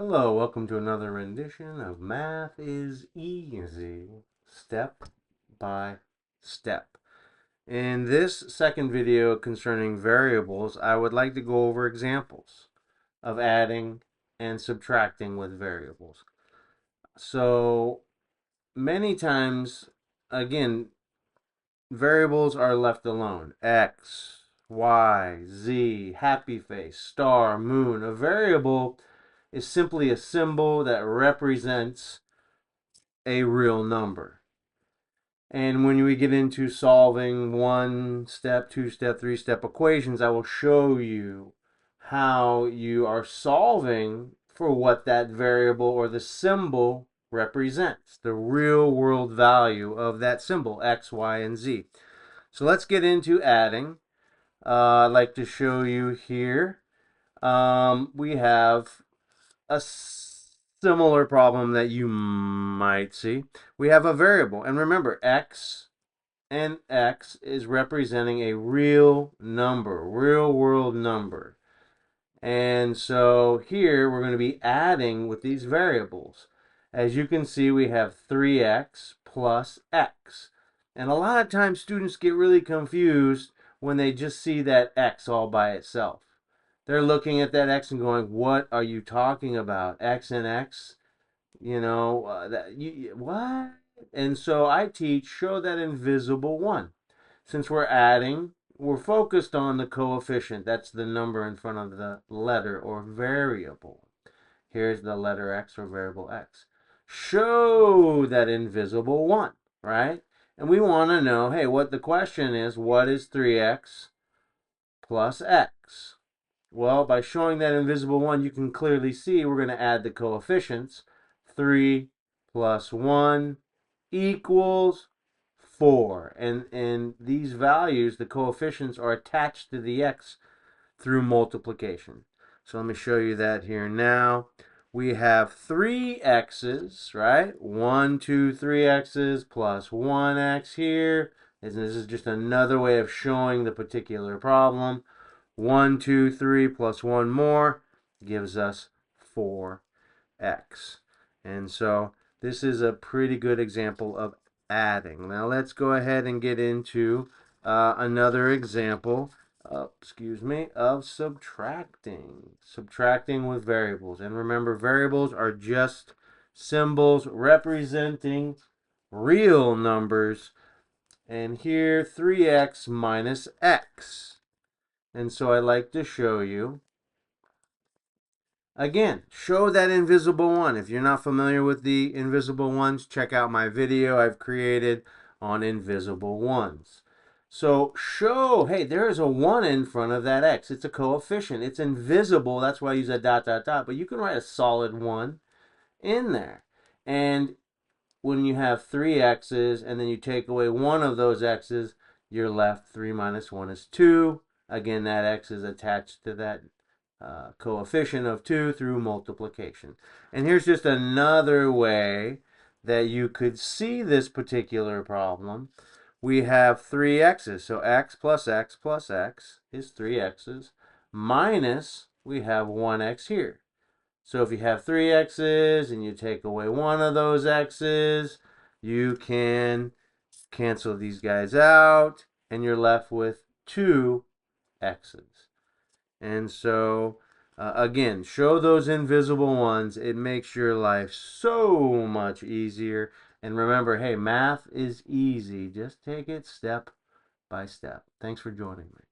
Hello, welcome to another rendition of Math is Easy, step by step. In this second video concerning variables, I would like to go over examples of adding and subtracting with variables. So many times, again, variables are left alone. X, Y, Z, happy face, star, moon. A variable is simply a symbol that represents a real number. And when we get into solving one-step, two-step, three-step equations, I will show you how you are solving for what that variable or the symbol represents, the real world value of that symbol, X, Y, and Z. So let's get into adding. I'd like to show you here. We have a similar problem that you might see. We have a variable, and remember, x and x is representing a real number, real world number. And so here we're going to be adding with these variables. As you can see, we have 3x plus x. And a lot of times students get really confused when they just see that x all by itself. They're looking at that x and going, what are you talking about? X and x? What? And so I teach, show that invisible one. Since we're adding, we're focused on the coefficient. That's the number in front of the letter or variable. Here's the letter x or variable x. Show that invisible one, right? And we want to know, hey, what the question is, what is 3x plus x? Well, by showing that invisible one, you can clearly see we're going to add the coefficients. 3 plus 1 equals 4. And these values, the coefficients, are attached to the x through multiplication. So let me show you that here now. We have 3 x's, right? 1, 2, 3 x's plus 1 x here. And this is just another way of showing the particular problem. 1, 2, 3 plus 1 more gives us 4x. And so this is a pretty good example of adding. Now let's go ahead and get into another example, of subtracting. Subtracting with variables. And remember, variables are just symbols representing real numbers. And here, 3x minus x. And so I like to show you, again, show that invisible one. If you're not familiar with the invisible ones, check out my video I've created on invisible ones. So show, hey, there is a 1 in front of that x. It's a coefficient. It's invisible. That's why I use a dot, dot, dot. But you can write a solid 1 in there. And when you have 3 x's and then you take away one of those x's, you're left 3 minus 1 is 2. Again, that x is attached to that coefficient of 2 through multiplication. And here's just another way that you could see this particular problem. We have 3 x's, so x plus x plus x is 3 x's, minus we have 1x here. So if you have 3 x's and you take away one of those x's, you can cancel these guys out, and you're left with 2 x's. And so, again, show those invisible ones. It makes your life so much easier. And remember, hey, math is easy. Just take it step by step. Thanks for joining me.